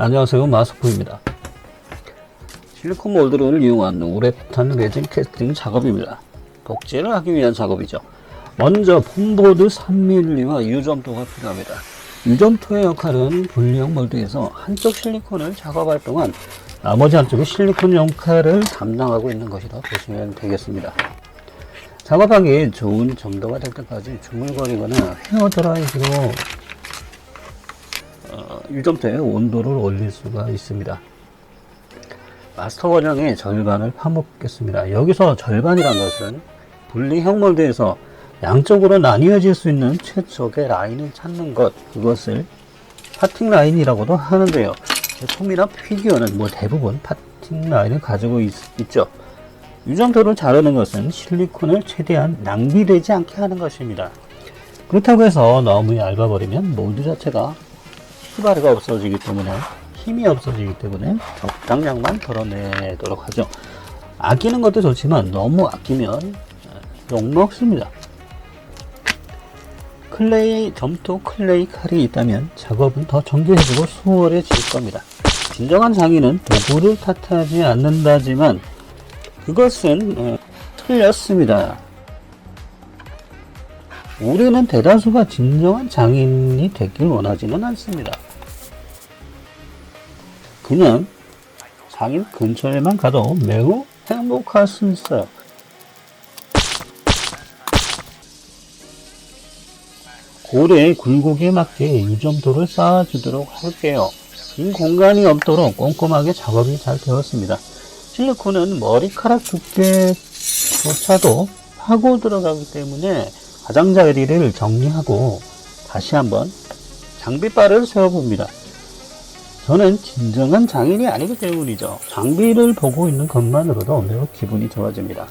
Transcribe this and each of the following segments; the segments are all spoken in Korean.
안녕하세요, 마스코입니다. 실리콘 몰드를 이용한 우레탄 레진 캐스팅 작업입니다. 복제를 하기 위한 작업이죠. 먼저 폼보드 3mm와 유점토가 필요합니다. 유점토의 역할은 분리형 몰드에서 한쪽 실리콘을 작업할 동안 나머지 한쪽의 실리콘 역할을 담당하고 있는 것이라 보시면 되겠습니다. 작업하기 좋은 점도가 될 때까지 주물거리거나 헤어드라이기로 유점토의 온도를 올릴 수가 있습니다. 마스터 원형의 절반을 파묻겠습니다. 여기서 절반이란 것은 분리형 몰드에서 양쪽으로 나뉘어질 수 있는 최적의 라인을 찾는 것, 그것을 파팅 라인이라고도 하는데요. 제품이나 피규어는 대부분 파팅 라인을 가지고 있죠. 유점토를 자르는 것은 실리콘을 최대한 낭비되지 않게 하는 것입니다. 그렇다고 해서 너무 얇아버리면 몰드 자체가 희발이가 없어지기 때문에, 힘이 없어지기 때문에 적당량만 덜어내도록 하죠. 아끼는 것도 좋지만 너무 아끼면 욕먹습니다. 점토 클레이 칼이 있다면 작업은 더 정교해지고 수월해질 겁니다. 진정한 장인은 도구를 탓하지 않는다지만 그것은 틀렸습니다. 우리는 대다수가 진정한 장인이 되길 원하지는 않습니다. 그냥 장인 근처에만 가도 매우 행복할 수 있어요. 고래의 굴곡에 맞게 유점토를 쌓아주도록 할게요. 빈 공간이 없도록 꼼꼼하게 작업이 잘 되었습니다. 실리콘은 머리카락 두께조차도 파고 들어가기 때문에 가장자리를 정리하고 다시 한번 장비바를 세워봅니다. 저는 진정한 장인이 아니기 때문이죠. 장비를 보고 있는 것만으로도 매우 기분이 좋아집니다.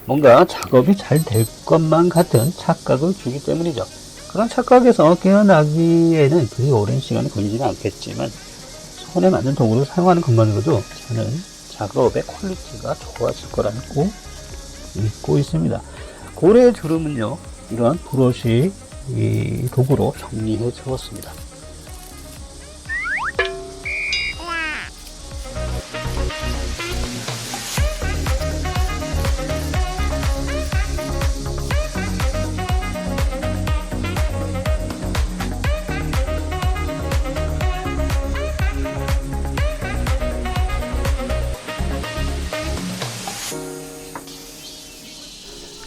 뭔가 작업이 잘 될 것만 같은 착각을 주기 때문이죠. 그런 착각에서 깨어나기에는 그리 오랜 시간이 걸리지는 않겠지만 손에 맞는 도구를 사용하는 것만으로도 저는 작업의 퀄리티가 좋아질 거라 믿고 있습니다. 고래의 주름은요, 이러한 브러쉬 이 도구로 정리해 주었습니다.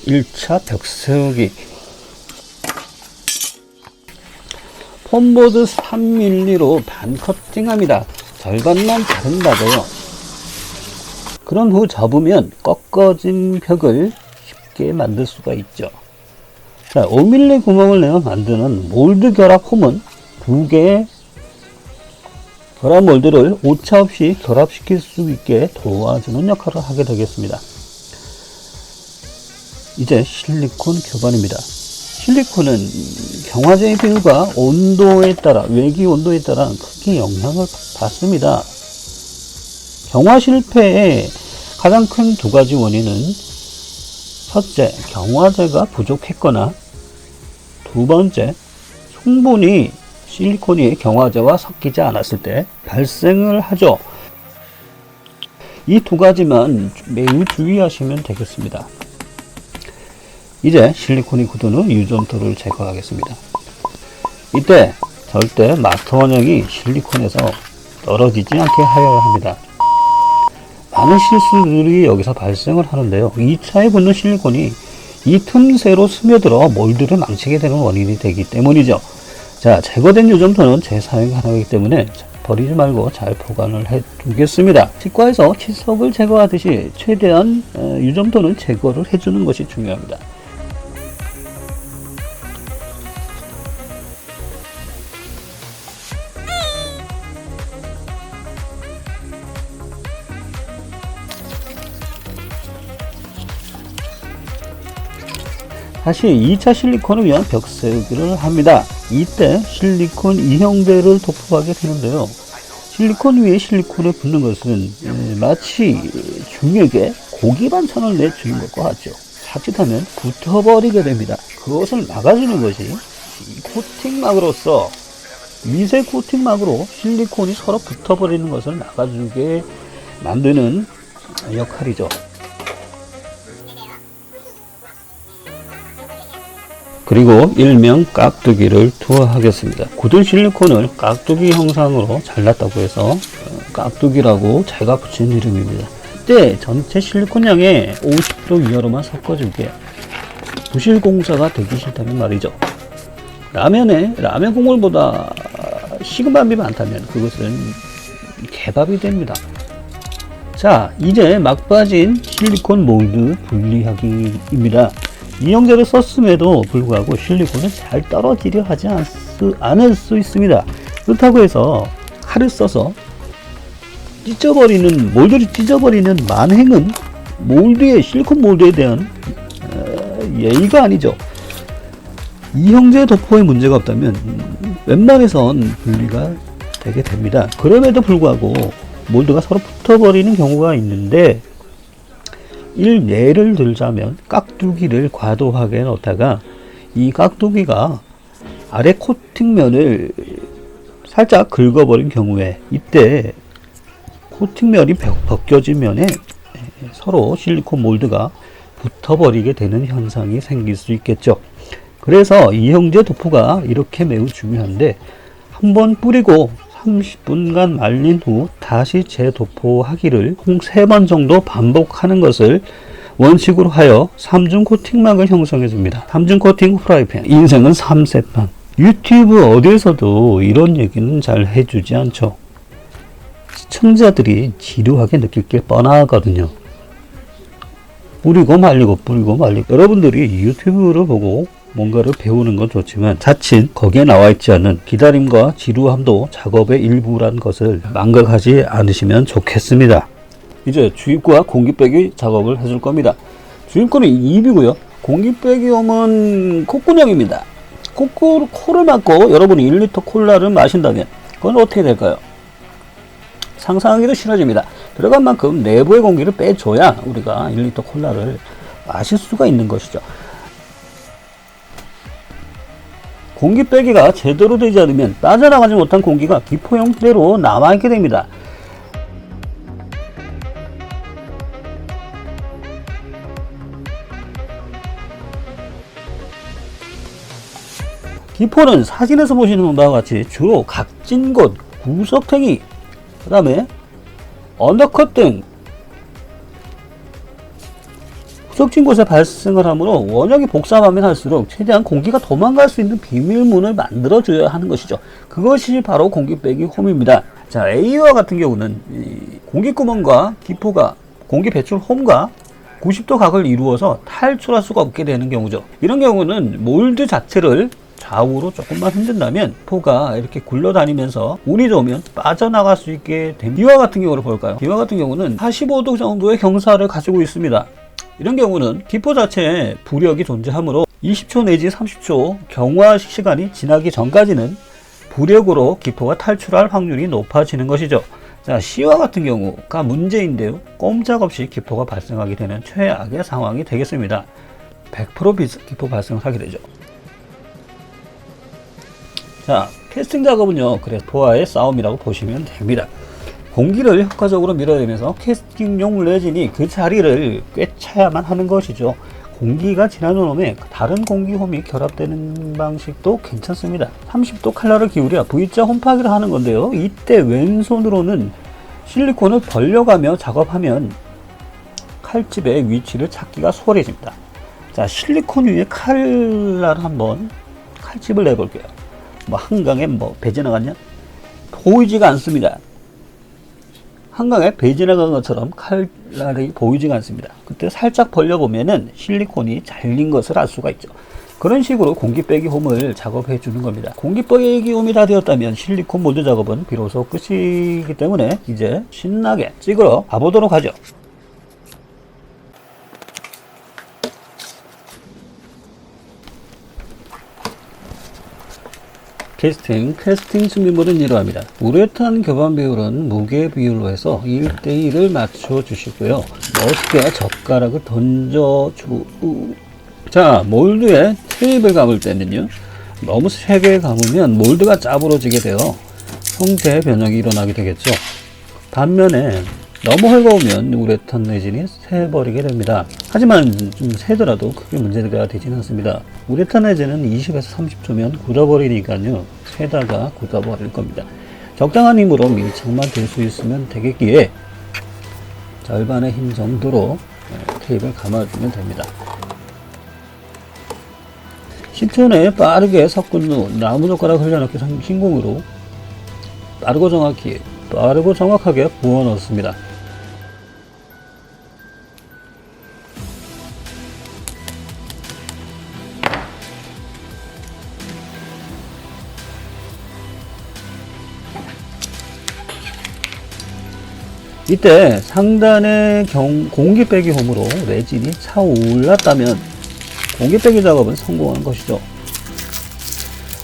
(1차) 벽 세우기. 폼보드 3mm로 반 커팅합니다. 절반만 자른다고요. 그런 후 접으면 꺾어진 벽을 쉽게 만들 수가 있죠. 자, 5mm 구멍을 내어 만드는 몰드 결합 홈은 두 개의 결합 몰드를 오차 없이 결합시킬 수 있게 도와주는 역할을 하게 되겠습니다. 이제 실리콘 교반입니다. 실리콘은 경화제의 비율과 온도에 따라, 외기 온도에 따라 크게 영향을 받습니다. 경화 실패의 가장 큰 두 가지 원인은 첫째, 경화제가 부족했거나 두 번째, 충분히 실리콘이 경화제와 섞이지 않았을 때 발생을 하죠. 이 두 가지만 매우 주의하시면 되겠습니다. 이제 실리콘이 굳은 후 유점토를 제거하겠습니다. 이때 절대 마스터 원형이 실리콘에서 떨어지지 않게 하여야 합니다. 많은 실수들이 여기서 발생을 하는데요. 2차에 붙는 실리콘이 이 틈새로 스며들어 몰드를 망치게 되는 원인이 되기 때문이죠. 자, 제거된 유점토는 재사용 가능하기 때문에 버리지 말고 잘 보관을 해 두겠습니다. 치과에서 치석을 제거하듯이 최대한 유점토는 제거를 해주는 것이 중요합니다. 다시 2차 실리콘을 위한 벽 세우기를 합니다. 이때 실리콘 이형대를 도포하게 되는데요. 실리콘 위에 실리콘을 붓는 것은 마치 중에게 고기 반찬을 내주는 것과 같죠. 자칫하면 붙어버리게 됩니다. 그것을 막아주는 것이 이 코팅막으로서 미세 코팅막으로 실리콘이 서로 붙어버리는 것을 막아주게 만드는 역할이죠. 그리고 일명 깍두기를 투하하겠습니다. 굳은 실리콘을 깍두기 형상으로 잘랐다고 해서 깍두기라고 제가 붙인 이름입니다. 때 전체 실리콘 양의 50도 이하로만 섞어줄게요. 부실 공사가 되기 싫다면 말이죠. 라면에 라면 국물보다 식은밥이 많다면 그것은 개밥이 됩니다. 자, 이제 막 빠진 실리콘 몰드 분리하기입니다. 이 형제를 썼음에도 불구하고 실리콘은 잘 떨어지려 하지 않을 수 있습니다. 그렇다고 해서 칼을 써서 몰드를 찢어버리는 만행은 실리콘 몰드에 대한 예의가 아니죠. 이 형제의 도포에 문제가 없다면 웬만해선 분리가 되게 됩니다. 그럼에도 불구하고 몰드가 서로 붙어버리는 경우가 있는데, 예를 들자면 깍두기를 과도하게 넣다가 이 깍두기가 아래 코팅면을 살짝 긁어버린 경우에, 이때 코팅면이 벗겨진 면에 서로 실리콘 몰드가 붙어버리게 되는 현상이 생길 수 있겠죠. 그래서 이 형제 도포가 이렇게 매우 중요한데, 한번 뿌리고 30분간 말린 후 다시 재도포하기를 총 3번 정도 반복하는 것을 원칙으로 하여 3중 코팅막을 형성해 줍니다. 3중 코팅 프라이팬, 인생은 3세판. 유튜브 어디에서도 이런 얘기는 잘 해주지 않죠. 시청자들이 지루하게 느낄 게 뻔하거든요. 뿌리고 말리고 여러분들이 유튜브를 보고 뭔가를 배우는 건 좋지만 자칫 거기에 나와 있지 않은 기다림과 지루함도 작업의 일부란 것을 망각하지 않으시면 좋겠습니다. 이제 주입구와 공기 빼기 작업을 해줄 겁니다. 주입구는 입이고요. 공기 빼기 홈은 콧구녕입니다. 코를 막고 여러분이 1리터 콜라를 마신다면 그건 어떻게 될까요? 상상하기도 싫어집니다. 들어간 만큼 내부의 공기를 빼줘야 우리가 1리터 콜라를 마실 수가 있는 것이죠. 공기 빼기가 제대로 되지 않으면 빠져나가지 못한 공기가 기포 형태로 남아있게 됩니다. 기포는 사진에서 보시는 바와 같이 주로 각진 곳, 구석탱이, 그 다음에 언더컷 등 구석진 곳에 발생을 하므로 원형이 복잡하면 할수록 최대한 공기가 도망갈 수 있는 비밀문을 만들어줘야 하는 것이죠. 그것이 바로 공기 빼기 홈입니다. 자, A와 같은 경우는 공기구멍과 기포가 공기 배출 홈과 90도 각을 이루어서 탈출할 수가 없게 되는 경우죠. 이런 경우는 몰드 자체를 좌우로 조금만 흔든다면 포가 이렇게 굴러다니면서 운이 좋으면 빠져나갈 수 있게 됩니다. 비와 같은 경우를 볼까요? 비와 같은 경우는 45도 정도의 경사를 가지고 있습니다. 이런 경우는 기포 자체에 부력이 존재하므로 20초 내지 30초 경화 시간이 지나기 전까지는 부력으로 기포가 탈출할 확률이 높아지는 것이죠. 자, C와 같은 경우가 문제인데요. 꼼짝없이 기포가 발생하게 되는 최악의 상황이 되겠습니다. 100% 기포 발생을 하게 되죠. 자, 캐스팅 작업은요, 그래서 포와의 싸움이라고 보시면 됩니다. 공기를 효과적으로 밀어내면서 캐스팅용 레진이 그 자리를 꿰차야만 하는 것이죠. 공기가 지나는 홈에 다른 공기홈이 결합되는 방식도 괜찮습니다. 30도 칼날을 기울여 V자 홈파기를 하는 건데요. 이때 왼손으로는 실리콘을 벌려가며 작업하면 칼집의 위치를 찾기가 수월해집니다. 자, 실리콘 위에 칼날을 한번 칼집을 내볼게요. 한강에 배 지나갔냐? 보이지가 않습니다. 한강에 배 지나간 것처럼 칼날이 보이지가 않습니다. 그때 살짝 벌려보면은 실리콘이 잘린 것을 알 수가 있죠. 그런 식으로 공기 빼기 홈을 작업해 주는 겁니다. 공기 빼기 홈이 다 되었다면 실리콘 몰드 작업은 비로소 끝이기 때문에 이제 신나게 찍으러 가보도록 하죠. 캐스팅 준비물은 이러합니다. 우레탄 교반 비율은 무게 비율로 해서 1대1을 맞춰 주시고요. 멋있게 젓가락을 자, 몰드에 테이프를 감을 때는요, 너무 세게 감으면 몰드가 짜부러지게 되어 형태 변형이 일어나게 되겠죠. 반면에 너무 헐거우면 우레탄 레진이 새버리게 됩니다. 하지만 좀 새더라도 크게 문제가 되지는 않습니다. 우레탄 레진은 20에서 30초면 굳어버리니까요. 새다가 굳어버릴 겁니다. 적당한 힘으로 밀착만 될 수 있으면 되겠기에 절반의 힘 정도로 테이프를 감아주면 됩니다. 10초 내에 빠르게 섞은 후 나무젓가락 흘려넣기 신공으로 빠르고 정확하게 부어 넣습니다. 이때 상단의 공기 빼기 홈으로 레진이 차올랐다면 공기 빼기 작업은 성공한 것이죠.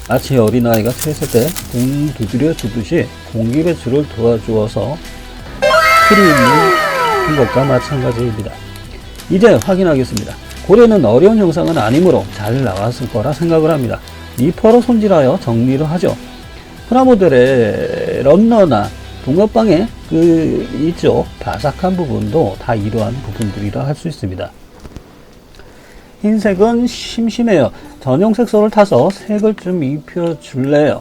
마치 어린아이가 체했을 때 공 두드려 주듯이 공기 배출을 도와주어서 트림을 한 것과 마찬가지입니다. 이제 확인하겠습니다. 고래는 어려운 형상은 아니므로 잘 나왔을 거라 생각을 합니다. 리퍼로 손질하여 정리를 하죠. 프라모델의 런너나 동업방에 있죠. 바삭한 부분도 다 이러한 부분들이라 할 수 있습니다. 흰색은 심심해요. 전용 색소를 타서 색을 좀 입혀줄래요.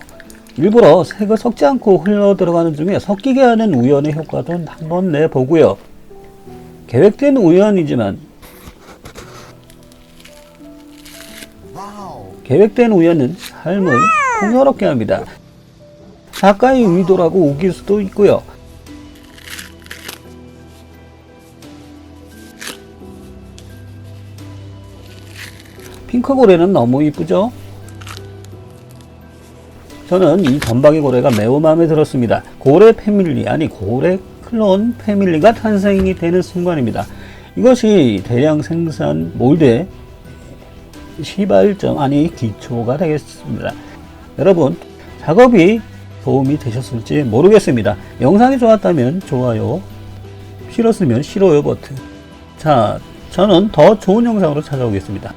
일부러 색을 섞지 않고 흘러 들어가는 중에 섞이게 하는 우연의 효과도 한번 내보고요. 계획된 우연이지만 계획된 우연은 삶을 풍요롭게 합니다. 작가의 의도라고 우길 수도 있고요. 핑크 고래는 너무 이쁘죠? 저는 이 전방의 고래가 매우 마음에 들었습니다. 고래 패밀리, 아니 고래 클론 패밀리가 탄생이 되는 순간입니다. 이것이 대량 생산 몰드의 시발점, 아니 기초가 되겠습니다. 여러분, 작업이 도움이 되셨을지 모르겠습니다. 영상이 좋았다면 좋아요, 싫었으면 싫어요 버튼. 자, 저는 더 좋은 영상으로 찾아오겠습니다.